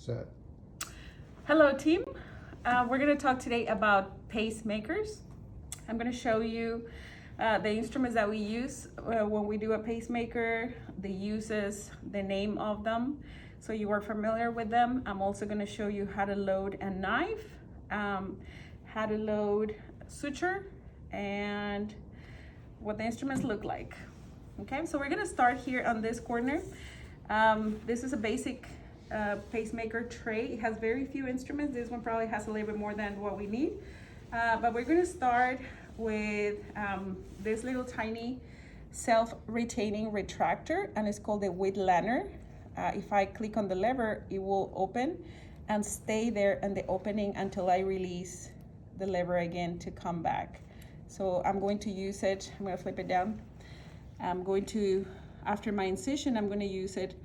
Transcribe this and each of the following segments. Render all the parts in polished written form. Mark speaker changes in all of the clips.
Speaker 1: set.
Speaker 2: Hello team, we're going to talk today about pacemakers. I'm going to show you the instruments that we use when we do a pacemaker, the uses, the name of them, so you are familiar with them. I'm also going to show you how to load a knife, how to load suture, and what the instruments look like. Okay, so we're going to start here on this corner. This is a basic pacemaker tray. It has very few instruments. This one probably has a little bit more than what we need, but we're going to start with this little tiny self-retaining retractor, and it's called the width liner. If I click on the lever, it will open and stay there in the opening until I release the lever again to come back. So I'm going to use it. I'm going to flip it down. I'm going to, after my incision, I'm going to use it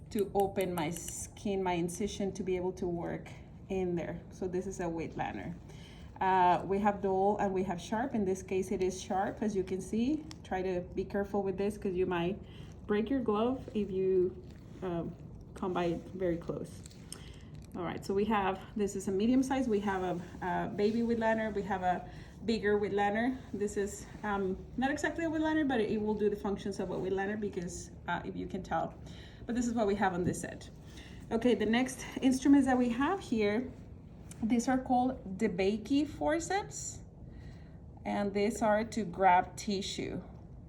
Speaker 2: to open my skin, my incision, to be able to work in there. So this is a width liner. We have dull and we have sharp. In this case, it is sharp, as you can see. Try to be careful with this because you might break your glove if you come by it very close. All right, so we have, this is a medium size. We have a baby width liner. We have a bigger width liner. This is not exactly a width liner, but it will do the functions of a width liner because if you can tell. But this is what we have on this set. Okay, the next instruments that we have here, these are called DeBakey forceps, and these are to grab tissue,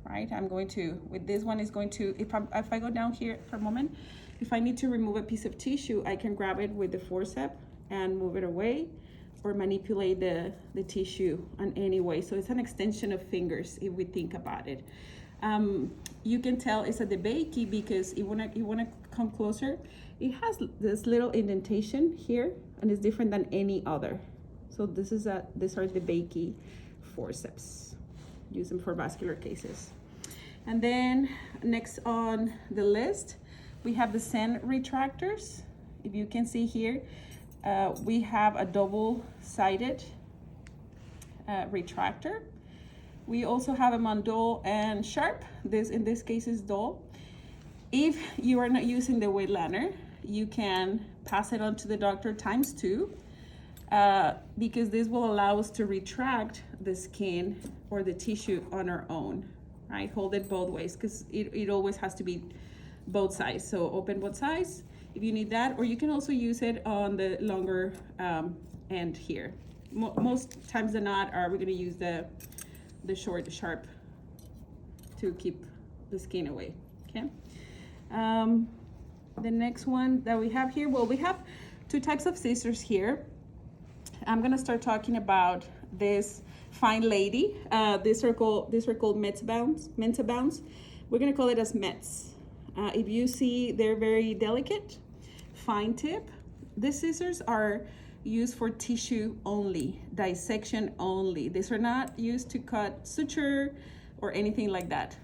Speaker 2: right? I'm going to, with this one is going to, if I go down here for a moment, if I need to remove a piece of tissue, I can grab it with the forceps and move it away, or manipulate the tissue in any way. So it's an extension of fingers if we think about it. You can tell it's a DeBakey because you wanna come closer. It has this little indentation here, and it's different than any other. So these are DeBakey forceps. Use them for vascular cases. And then next on the list, we have the Zen retractors. If you can see here, we have a double-sided retractor. We also have them on dull and sharp. This, in this case, is dull. If you are not using the width liner, you can pass it on to the doctor ×2, because this will allow us to retract the skin or the tissue on our own, right? Hold it both ways, because it always has to be both sides. So open both sides if you need that, or you can also use it on the longer end here. Most times than not, we're gonna use the short, sharp to keep the skin away, okay? The next one that we have here, well, we have two types of scissors here. I'm gonna start talking about this fine lady. These are called Menta bounds. We're gonna call it as Mets. If you see, they're very delicate, fine tip. These scissors are used for tissue only, dissection only. These are not used to cut suture or anything like that.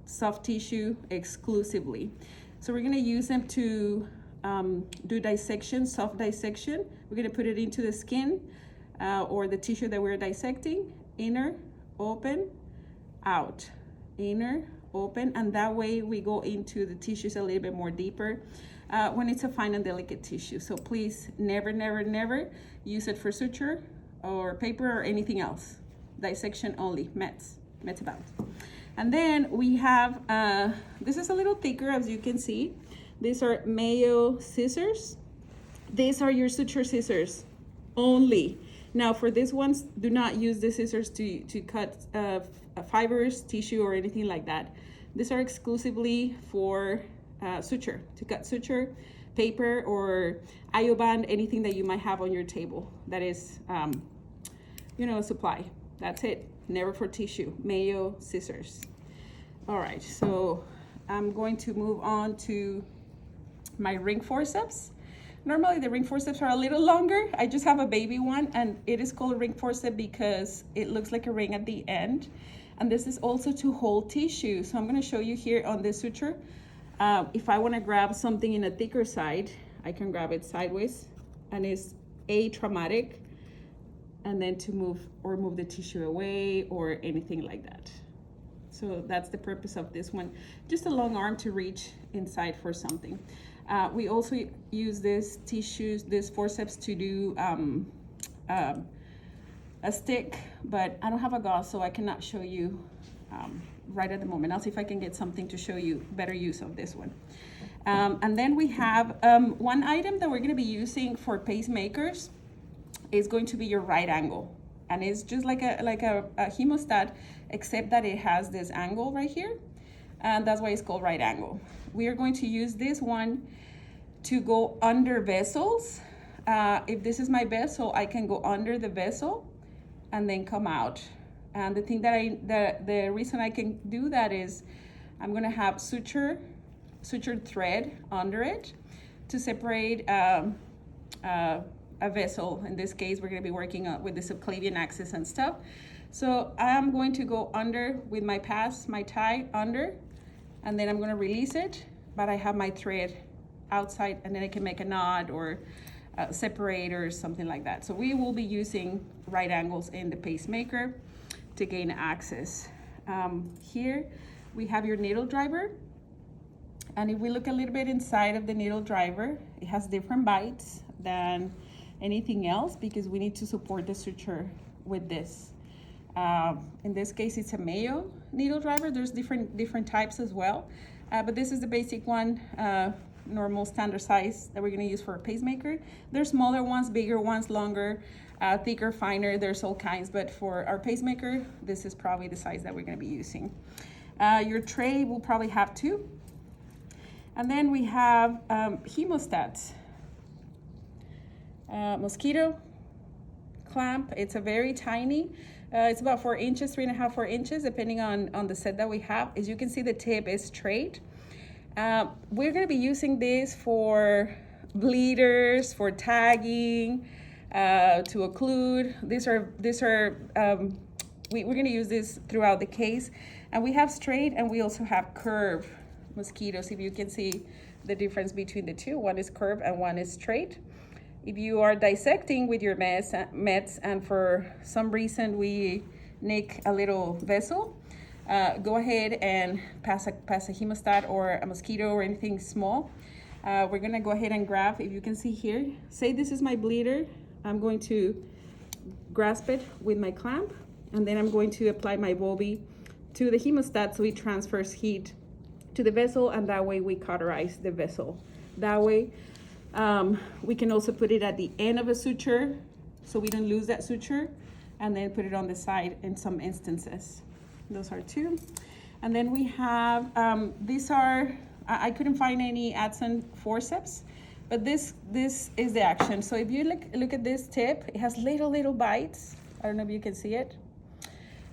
Speaker 2: Soft tissue exclusively. So we're gonna use them to do dissection, soft dissection. We're gonna put it into the skin or the tissue that we're dissecting. Inner, open, out. Inner, open, and that way we go into the tissues a little bit more deeper when it's a fine and delicate tissue. So please never, never, never use it for suture or paper or anything else. Dissection only, Meta bounds. And then we have, this is a little thicker, as you can see. These are Mayo scissors. These are your suture scissors only. Now for these ones, do not use the scissors to cut fibers, tissue, or anything like that. These are exclusively for suture, to cut suture, paper, or IO-band, anything that you might have on your table that is, a supply. That's it. Never for tissue. Mayo scissors. All right, so I'm going to move on to my ring forceps. Normally the ring forceps are a little longer. I just have a baby one, and it is called a ring forceps because it looks like a ring at the end. And this is also to hold tissue. So I'm gonna show you here on this suture. If I wanna grab something in a thicker side, I can grab it sideways, and it's atraumatic, and then to move the tissue away or anything like that. So that's the purpose of this one. Just a long arm to reach inside for something. We also use this tissues, this forceps to do a stick, but I don't have a gauze, so I cannot show you right at the moment. I'll see if I can get something to show you better use of this one. And then we have one item that we're going to be using for pacemakers is going to be your right angle. And it's just like a hemostat, except that it has this angle right here. And that's why it's called right angle. We are going to use this one to go under vessels. If this is my vessel, I can go under the vessel and then come out. And the thing the reason I can do that is I'm gonna have sutured thread under it to separate a vessel. In this case, we're gonna be working with the subclavian axis and stuff. So I'm going to go under with my pass, my tie under, and then I'm gonna release it, but I have my thread outside, and then I can make a knot or separate or something like that. So we will be using right angles in the pacemaker to gain access. Here we have your needle driver. And if we look a little bit inside of the needle driver, it has different bites than anything else because we need to support the suture with this. In this case, it's a Mayo needle driver. There's different types as well. But this is the basic one, normal standard size that we're gonna use for a pacemaker. There's smaller ones, bigger ones, longer, thicker, finer, there's all kinds, but for our pacemaker, this is probably the size that we're gonna be using. Your tray will probably have two. And then we have hemostats. Mosquito clamp, it's a very tiny, it's about 4 inches, 3.5, 4 inches, depending on the set that we have. As you can see, the tip is straight. We're gonna be using this for bleeders, for tagging, to occlude. We're gonna use this throughout the case. And we have straight and we also have curved mosquitoes. If you can see the difference between the two, one is curved and one is straight. If you are dissecting with your meds and for some reason we nick a little vessel, go ahead and pass a hemostat or a mosquito or anything small. We're gonna go ahead and grab, if you can see here, say this is my bleeder, I'm going to grasp it with my clamp, and then I'm going to apply my Volby to the hemostat so it transfers heat to the vessel, and that way we cauterize the vessel. That way, we can also put it at the end of a suture so we don't lose that suture, and then put it on the side in some instances. Those are two. And then we have, these are, I couldn't find any Adson forceps, but this is the action. So if you look at this tip, it has little bites. I don't know if you can see it.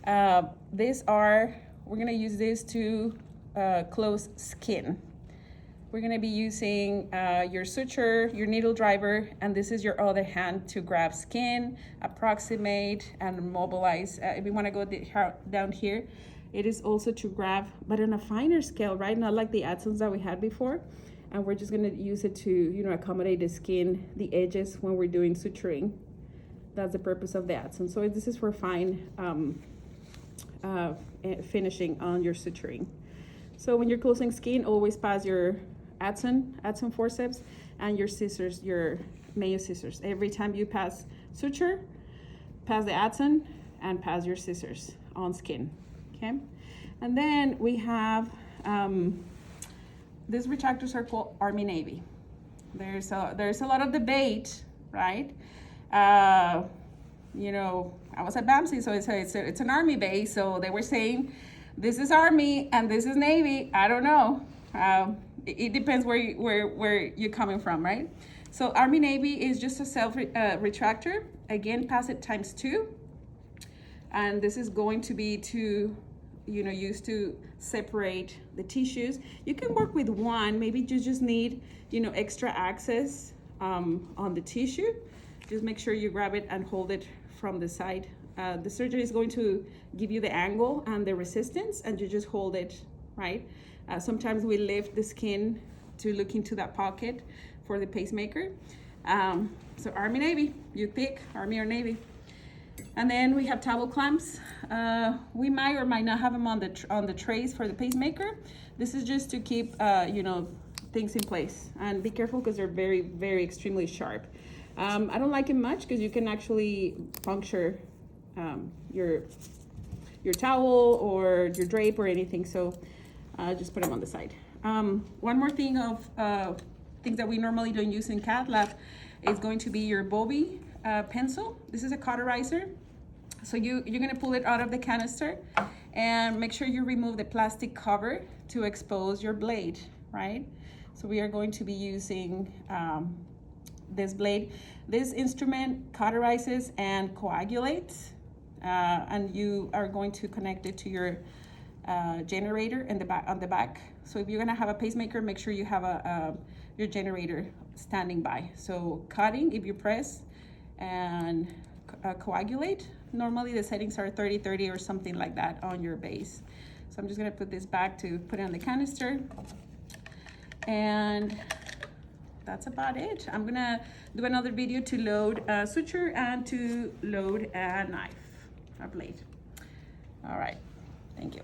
Speaker 2: We're gonna use this to close skin. We're gonna be using your suture, your needle driver, and this is your other hand to grab skin, approximate, and mobilize. If you wanna go down here, it is also to grab, but on a finer scale, right? Not like the Adsons that we had before. And we're just gonna use it to, accommodate the skin, the edges when we're doing suturing. That's the purpose of the Adson. So this is for fine finishing on your suturing. So when you're closing skin, always pass your Adson forceps and your scissors, your Mayo scissors. Every time you pass suture, pass the Adson and pass your scissors on skin, okay? And then we have, these retractors are called Army Navy. There's a lot of debate, right? I was at BAMC, so it's an Army base, so they were saying, this is Army and this is Navy. I don't know. It depends where you're coming from, right? So Army Navy is just a self retractor. Again, pass it ×2. And this is going to be to, used to separate the tissues. You can work with one, maybe you just need, extra access on the tissue. Just make sure you grab it and hold it from the side. The surgeon is going to give you the angle and the resistance, and you just hold it, right? Sometimes we lift the skin to look into that pocket for the pacemaker. So Army, Navy, you pick Army or Navy. And then we have towel clamps. We might or might not have them on the trays for the pacemaker. This is just to keep, things in place. And be careful because they're very, very extremely sharp. I don't like it much because you can actually puncture your towel or your drape or anything. So just put them on the side. One more thing of things that we normally don't use in Cat Lab is going to be your Bobby pencil. This is a cauterizer. So you're gonna pull it out of the canister and make sure you remove the plastic cover to expose your blade, right? So we are going to be using this blade. This instrument cauterizes and coagulates, and you are going to connect it to your generator in the back, on the back. So if you're gonna have a pacemaker, make sure you have your generator standing by. So cutting, if you press and coagulate, normally the settings are 30-30 or something like that on your base. So I'm just gonna put this back to put it on the canister, and that's about it. I'm gonna do another video to load a suture and to load a knife, a blade. All right, thank you.